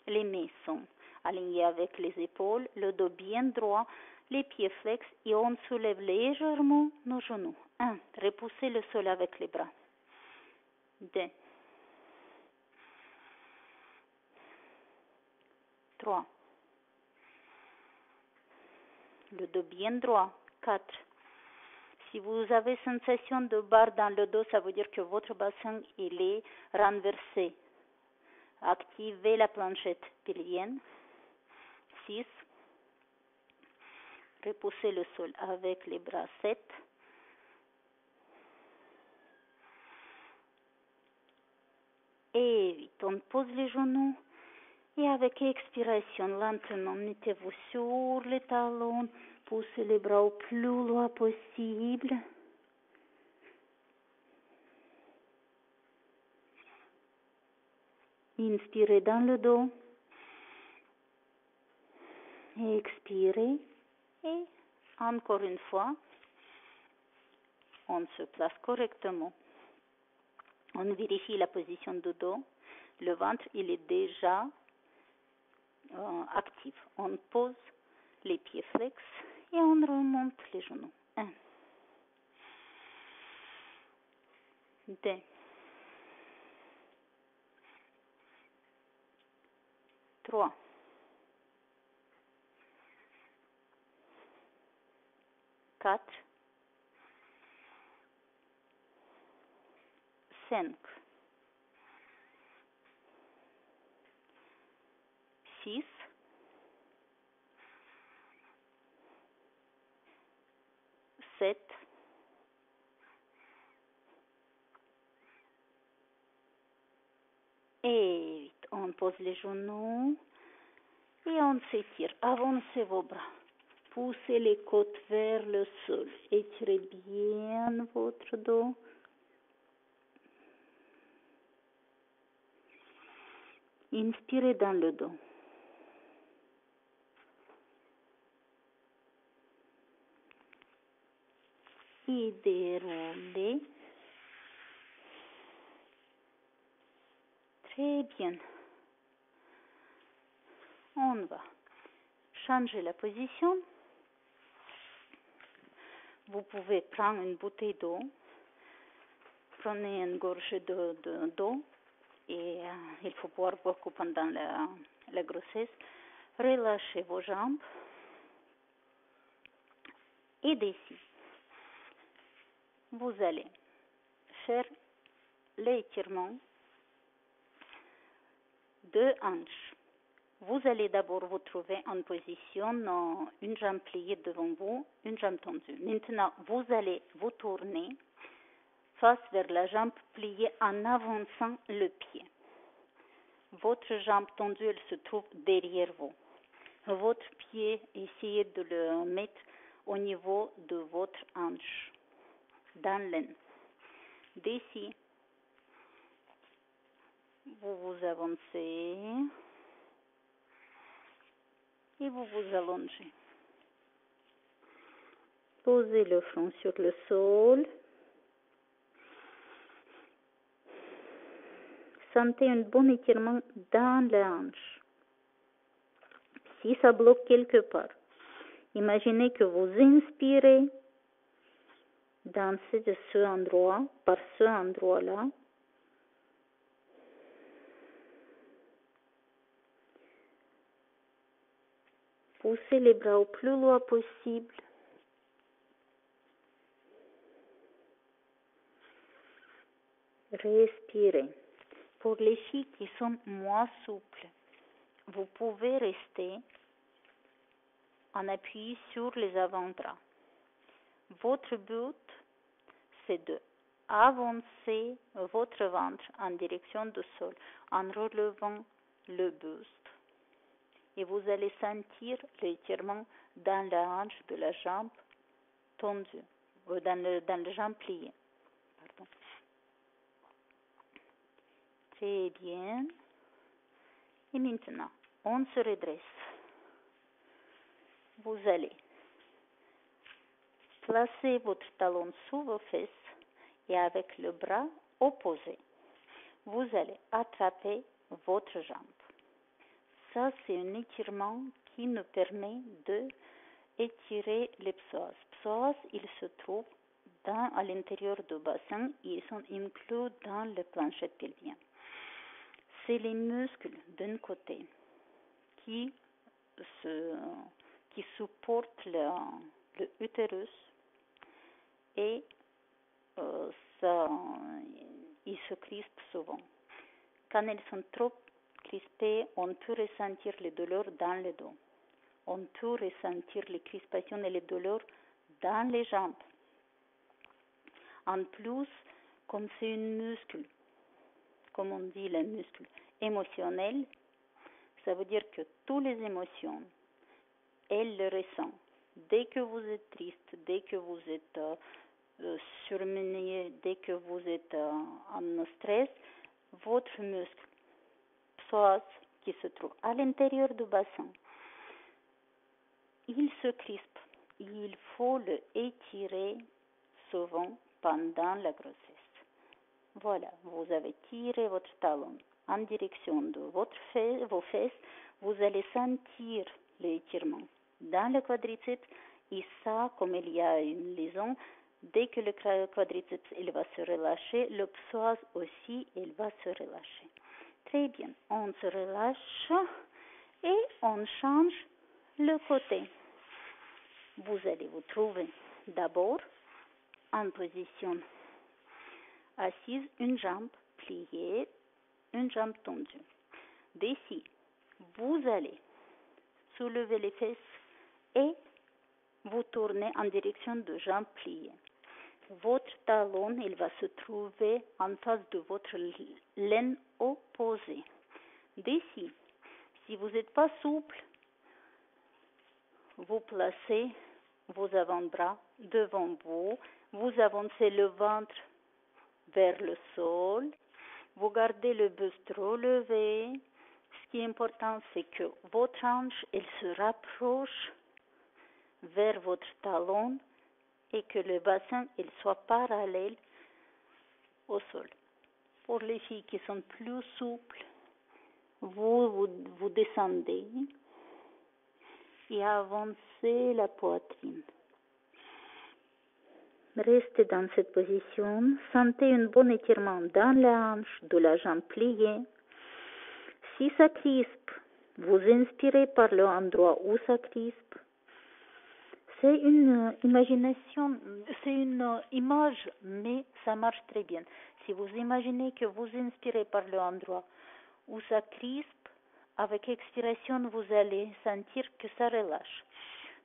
Les mains sont alignées avec les épaules, le dos bien droit, les pieds flex et on soulève légèrement nos genoux. 1. Repoussez le sol avec les bras. 2. 3. Le dos bien droit. 4. Si vous avez sensation de barre dans le dos, ça veut dire que votre bassin il est renversé. Activez la planchette pelvienne. 6. Repoussez le sol avec les bras. 7. Et 8. On pose les genoux. Et avec expiration, lentement, mettez-vous sur les talons. Poussez les bras au plus loin possible. Inspirez dans le dos. Expirez. Et encore une fois, on se place correctement. On vérifie la position du dos. Le ventre, il est déjà actif. On pose les pieds flex et on remonte les genoux. 1. 2. 3. 4. 5. 6. 7. Et 8. On pose les genoux et on s'étire. Avancez vos bras. Poussez les côtes vers le sol. Étirez bien votre dos. Inspirez dans le dos. Et déroulez. Très bien. On va changer la position. Vous pouvez prendre une bouteille d'eau. Prenez une gorgée d'eau. Et il faut boire beaucoup pendant la grossesse. Relâchez vos jambes. Et d'ici, vous allez faire l'étirement de hanches. Vous allez d'abord vous trouver en position, une jambe pliée devant vous, une jambe tendue. Maintenant, vous allez vous tourner face vers la jambe pliée en avançant le pied. Votre jambe tendue, elle se trouve derrière vous. Votre pied, essayez de le mettre au niveau de votre hanche, dans l'aine. D'ici, vous vous avancez et vous vous allongez. Posez le front sur le sol. Sentez un bon étirement dans la hanche. Si ça bloque quelque part, imaginez que vous inspirez dans ce endroit, par ce endroit-là. Poussez les bras au plus loin possible. Respirez. Pour les filles qui sont moins souples, vous pouvez rester en appui sur les avant-bras. Votre but, c'est de avancer votre ventre en direction du sol en relevant le buste. Et vous allez sentir l'étirement dans la hanche de la jambe tendue, dans la jambe pliée. Pardon. Très bien. Et maintenant, on se redresse. Vous allez placer votre talon sous vos fesses et avec le bras opposé, vous allez attraper votre jambe. Ça, c'est un étirement qui nous permet d'étirer les psoas. Psoas, ils se trouvent à l'intérieur du bassin et ils sont inclus dans le plancher pelvien. C'est les muscles d'un côté qui supportent le utérus et ils se crispent souvent. Quand ils sont trop crispés, on peut ressentir les douleurs dans le dos. On peut ressentir les crispations et les douleurs dans les jambes. En plus, comme c'est un muscle, comme on dit le muscle émotionnel, ça veut dire que toutes les émotions, elles le ressentent. Dès que vous êtes triste, dès que vous êtes surmené, dès que vous êtes en stress, votre muscle psoas qui se trouve à l'intérieur du bassin, il se crispe. Il faut le étirer souvent pendant la grossesse. Voilà, vous avez tiré votre talon en direction de vos fesses, vous allez sentir l'étirement dans le quadriceps et ça, comme il y a une liaison, dès que le quadriceps il va se relâcher, le psoas aussi il va se relâcher. Très bien, on se relâche et on change le côté. Vous allez vous trouver d'abord en position assise, une jambe pliée, une jambe tendue. D'ici, vous allez soulever les fesses et vous tournez en direction de jambes pliées. Votre talon, il va se trouver en face de votre l'aine opposée. D'ici, si vous n'êtes pas souple, vous placez vos avant-bras devant vous, vous avancez le ventre vers le sol, vous gardez le buste relevé. Ce qui est important, c'est que votre hanche, elle se rapproche vers votre talon et que le bassin, il soit parallèle au sol. Pour les filles qui sont plus souples, vous descendez et avancez la poitrine. Restez dans cette position, sentez un bon étirement dans la hanche de la jambe pliée. Si ça crispe, vous inspirez par l'endroit où ça crispe. C'est une imagination, c'est une image, mais ça marche très bien. Si vous imaginez que vous inspirez par l'endroit où ça crispe, avec expiration, vous allez sentir que ça relâche.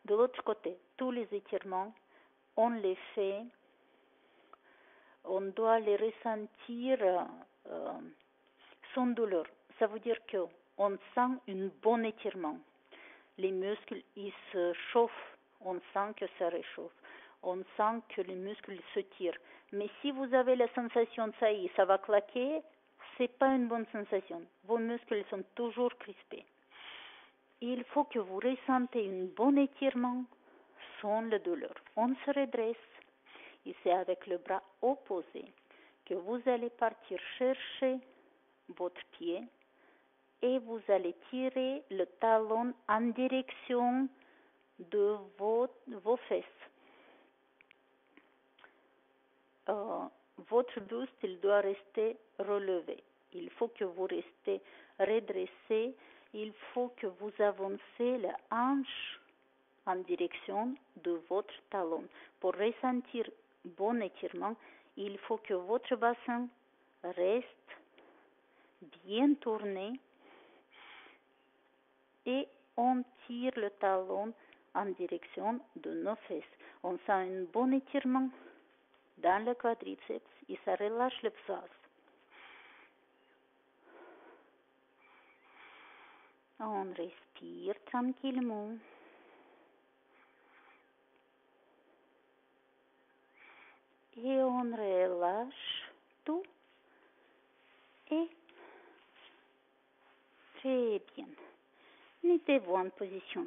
De l'autre côté, tous les étirements, on les fait, on doit les ressentir sans douleur. ça veut dire qu'on sent un bon étirement. Les muscles, ils se chauffent, on sent que ça réchauffe. On sent que les muscles se tirent. Mais si vous avez la sensation ça va claquer, c'est pas une bonne sensation. Vos muscles sont toujours crispés. Il faut que vous ressentez un bon étirement sans la douleur. On se redresse et c'est avec le bras opposé que vous allez partir chercher votre pied et vous allez tirer le talon en direction de vos fesses. Votre buste, il doit rester relevé. Il faut que vous restez redressé. Il faut que vous avancez la hanche en direction de votre talon. Pour ressentir bon étirement, il faut que votre bassin reste bien tourné et on tire le talon en direction de nos fesses. On sent un bon étirement dans le quadriceps et ça relâche le psoas. On respire tranquillement. Et on relâche tout. Et très bien. Mettez-vous en position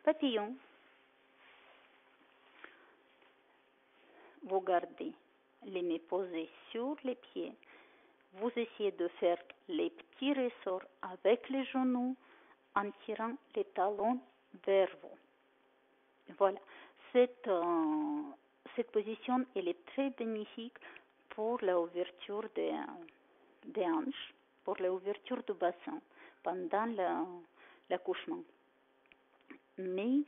papillon. Vous gardez les mains posées sur les pieds. Vous essayez de faire les petits ressorts avec les genoux en tirant les talons vers vous. Voilà. Cette position, elle est très bénéfique pour l'ouverture des hanches, pour l'ouverture du bassin pendant l'accouchement. Mais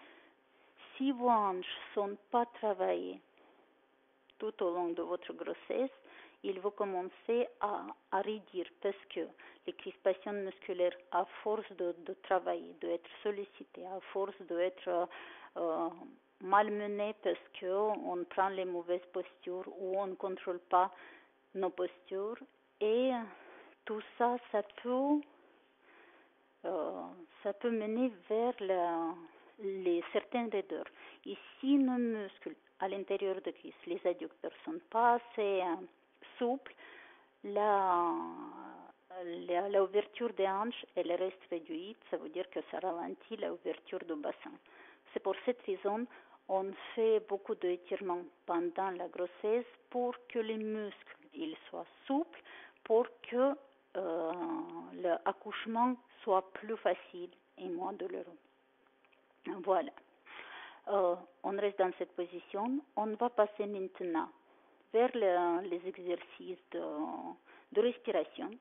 si vos hanches ne sont pas travaillées tout au long de votre grossesse, il va commencer à raidir parce que les crispations musculaires, à force de travailler, d'être sollicitées, à force d'être malmenées parce qu'on prend les mauvaises postures ou on ne contrôle pas nos postures, et tout ça, ça peut mener vers certaines raideurs. Et si nos muscles à l'intérieur de cuisse, les adducteurs ne sont pas assez souples, l'ouverture des hanches, elle reste réduite, ça veut dire que ça ralentit l'ouverture du bassin. C'est pour cette raison on fait beaucoup d'étirements pendant la grossesse pour que les muscles ils soient souples, pour que l'accouchement soit plus facile et moins douloureux. Voilà. On reste dans cette position. On va passer maintenant vers les exercices de respiration.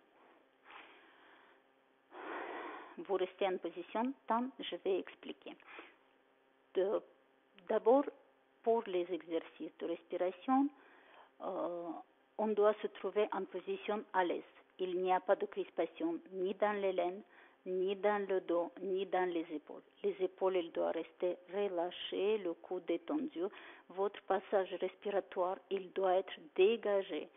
Vous restez en position tant je vais expliquer. D'abord, pour les exercices de respiration, on doit se trouver en position à l'aise. Il n'y a pas de crispation ni dans les laines, ni dans le dos, ni dans les épaules. Les épaules, elles doivent rester relâchées, le cou détendu. Votre passage respiratoire, il doit être dégagé.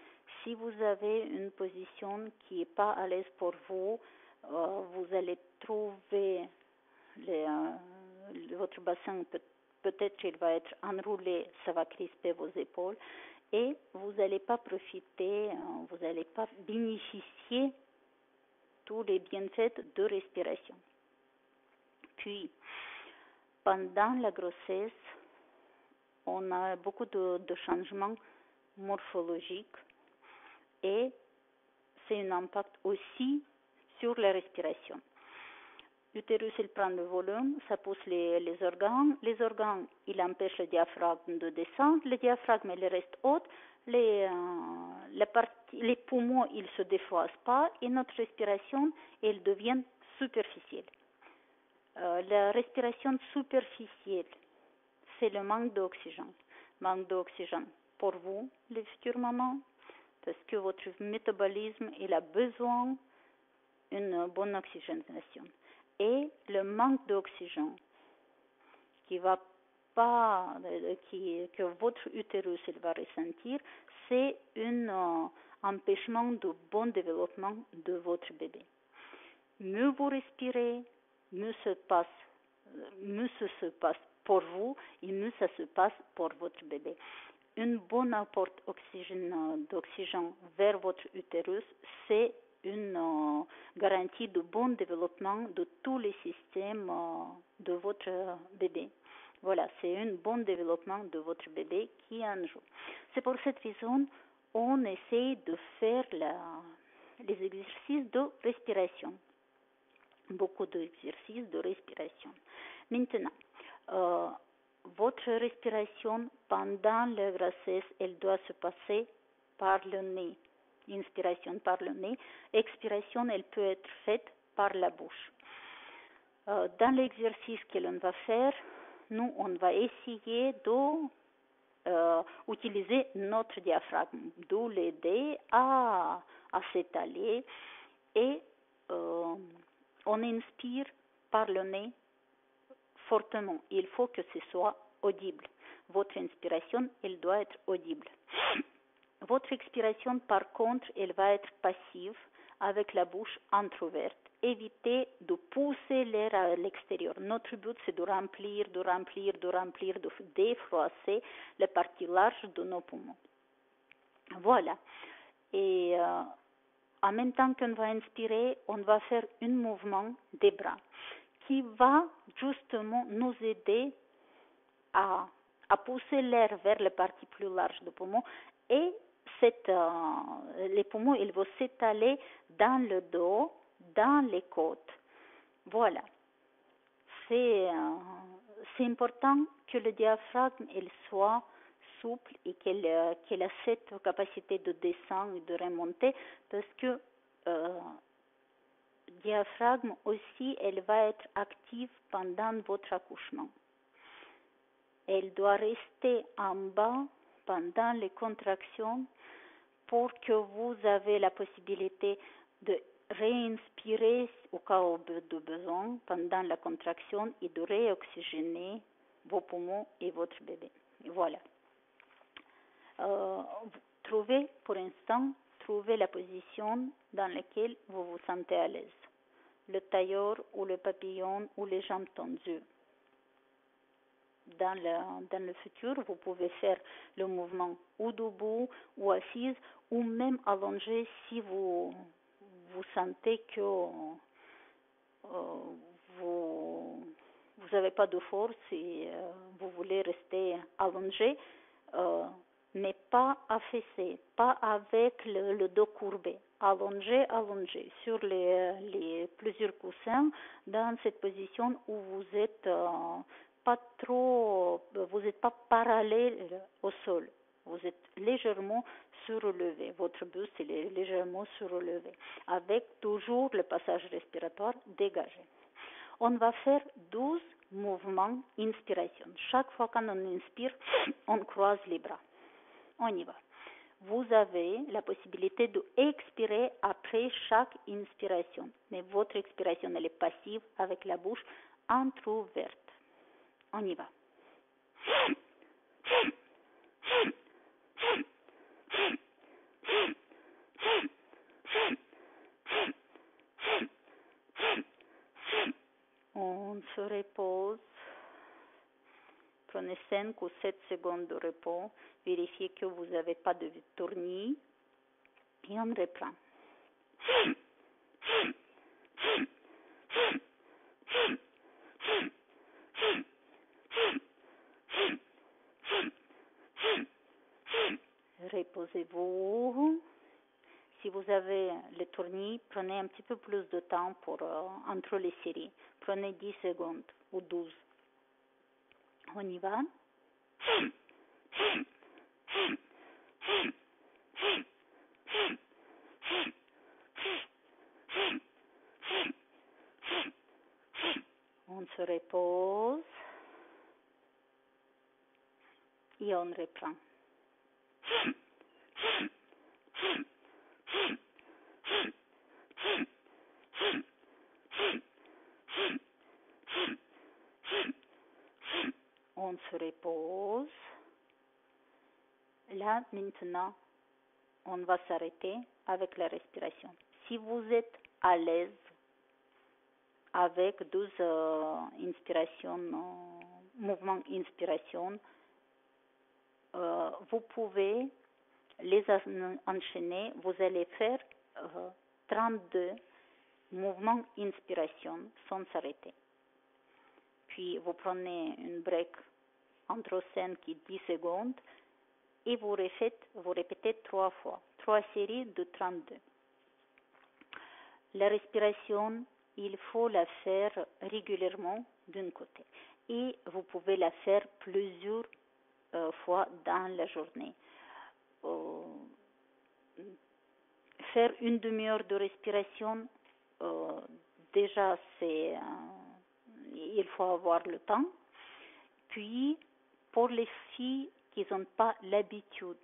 Si vous avez une position qui n'est pas à l'aise pour vous, vous allez trouver votre bassin, peut-être qu'il va être enroulé, ça va crisper vos épaules et vous n'allez pas profiter, vous n'allez pas bénéficier tous les bienfaits de respiration. Puis, pendant la grossesse, on a beaucoup de changements morphologiques et c'est un impact aussi sur la respiration. L'utérus, il prend le volume, ça pousse les organes. Les organes, il empêche le diaphragme de descendre. Le diaphragme, il reste haut. Les poumons, ils ne se défroissent pas et notre respiration, elle devient superficielle. La respiration superficielle, c'est le manque d'oxygène. Manque d'oxygène pour vous, les futures mamans, parce que votre métabolisme, il a besoin d'une bonne oxygénation. Et le manque d'oxygène que votre utérus il va ressentir, c'est un empêchement du bon développement de votre bébé. mieux vous respirez, mieux se passe pour vous et mieux ça se passe pour votre bébé. Une bonne apport d'oxygène vers votre utérus, c'est une garantie de bon développement de tous les systèmes de votre bébé. Voilà, c'est un bon développement de votre bébé qui est en jeu. C'est pour cette raison on essaie de faire les exercices de respiration. Beaucoup d'exercices de respiration. Maintenant, votre respiration pendant la grossesse, elle doit se passer par le nez. Inspiration par le nez. Expiration, elle peut être faite par la bouche. Dans l'exercice que l'on va faire, nous, on va essayer d'utiliser notre diaphragme, d'où l'aider à s'étaler et on inspire par le nez fortement. Il faut que ce soit audible. Votre inspiration, elle doit être audible. Votre expiration, par contre, elle va être passive avec la bouche entrouverte. Évitez de pousser l'air à l'extérieur. Notre but, c'est de remplir, de défroisser les parties larges de nos poumons. Voilà. Et en même temps qu'on va inspirer, on va faire un mouvement des bras qui va justement nous aider à pousser l'air vers les parties plus larges du poumon et les poumons ils vont s'étaler dans le dos, dans les côtes. Voilà. C'est important que le diaphragme il soit souple et qu'elle a cette capacité de descendre et de remonter parce que le diaphragme aussi, elle va être active pendant votre accouchement. Elle doit rester en bas pendant les contractions pour que vous avez la possibilité de réinspirer au cas de besoin pendant la contraction et de réoxygéner vos poumons et votre bébé. Et voilà. Trouvez la position dans laquelle vous vous sentez à l'aise. Le tailleur ou le papillon ou les jambes tendues. Dans le futur, vous pouvez faire le mouvement ou debout ou assise ou même allongé si vous sentez que vous n'avez pas de force et vous voulez rester allongé, mais pas affaissé, pas avec le dos courbé. Allongé sur les plusieurs coussins dans cette position où vous êtes vous n'êtes pas parallèle au sol. Vous êtes légèrement surlevé. Votre buste est légèrement surlevé, avec toujours le passage respiratoire dégagé. On va faire 12 mouvements inspiration. Chaque fois qu'on inspire, on croise les bras. On y va. Vous avez la possibilité d'expirer après chaque inspiration. Mais votre expiration, elle est passive avec la bouche entrouverte. On y va. On se repose. Prenez 5 ou 7 secondes de repos. Vérifiez que vous n'avez pas de tournis. Et on reprend. Reposez-vous. Si vous avez le tournis, prenez un petit peu plus de temps entre les séries. Prenez 10 secondes ou 12. On y va. On se repose et on reprend. On se repose. Là, maintenant, on va s'arrêter avec la respiration. Si vous êtes à l'aise avec 12 mouvements inspiration. Vous pouvez les enchaîner. Vous allez faire 32 mouvements inspiration sans s'arrêter. Puis vous prenez une break entre 5 et 10 secondes et vous répétez 3 fois, 3 séries de 32. La respiration, il faut la faire régulièrement d'un côté et vous pouvez la faire plusieurs fois dans la journée. Faire une demi-heure de respiration, déjà il faut avoir le temps. Puis, pour les filles qui n'ont pas l'habitude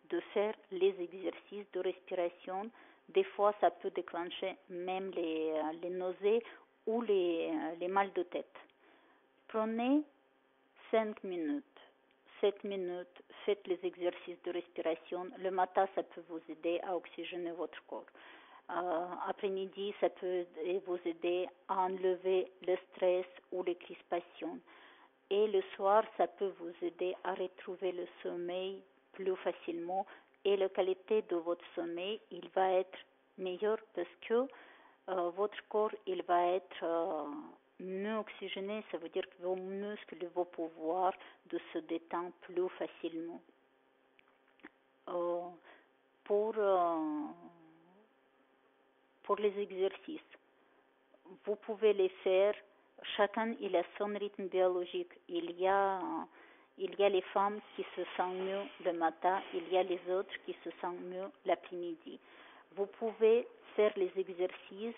de faire les exercices de respiration, des fois ça peut déclencher même les nausées ou les mal de tête. Prenez 5 minutes, 7 minutes, faites les exercices de respiration. Le matin, ça peut vous aider à oxygéner votre corps. Après-midi, ça peut vous aider à enlever le stress ou les crispations. Et le soir, ça peut vous aider à retrouver le sommeil plus facilement. Et la qualité de votre sommeil, il va être meilleur parce que votre corps, il va être mieux oxygéné. Ça veut dire que vos muscles vont pouvoir de se détendre plus facilement. Pour les exercices, vous pouvez les faire. Chacun il a son rythme biologique. Il y a les femmes qui se sentent mieux le matin, il y a les autres qui se sentent mieux l'après-midi. Vous pouvez faire les exercices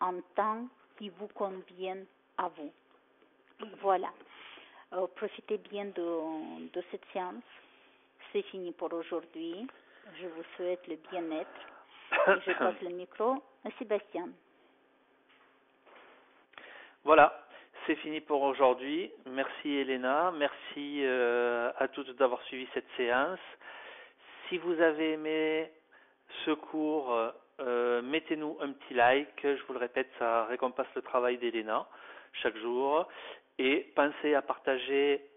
en temps qui vous convienne à vous. Voilà. Profitez bien de cette séance. C'est fini pour aujourd'hui. Je vous souhaite le bien-être. Je passe le micro à Sébastien. Voilà, c'est fini pour aujourd'hui. Merci Elena, merci à toutes d'avoir suivi cette séance. Si vous avez aimé ce cours, mettez-nous un petit like. Je vous le répète, ça récompense le travail d'Elena chaque jour. Et pensez à partager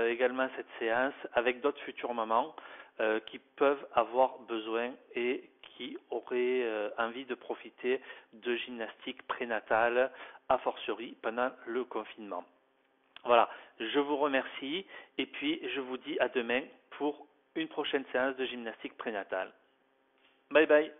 également cette séance avec d'autres futures mamans qui peuvent avoir besoin et qui auraient envie de profiter de gymnastique prénatale, a fortiori pendant le confinement. Voilà, je vous remercie et puis je vous dis à demain pour une prochaine séance de gymnastique prénatale. Bye bye.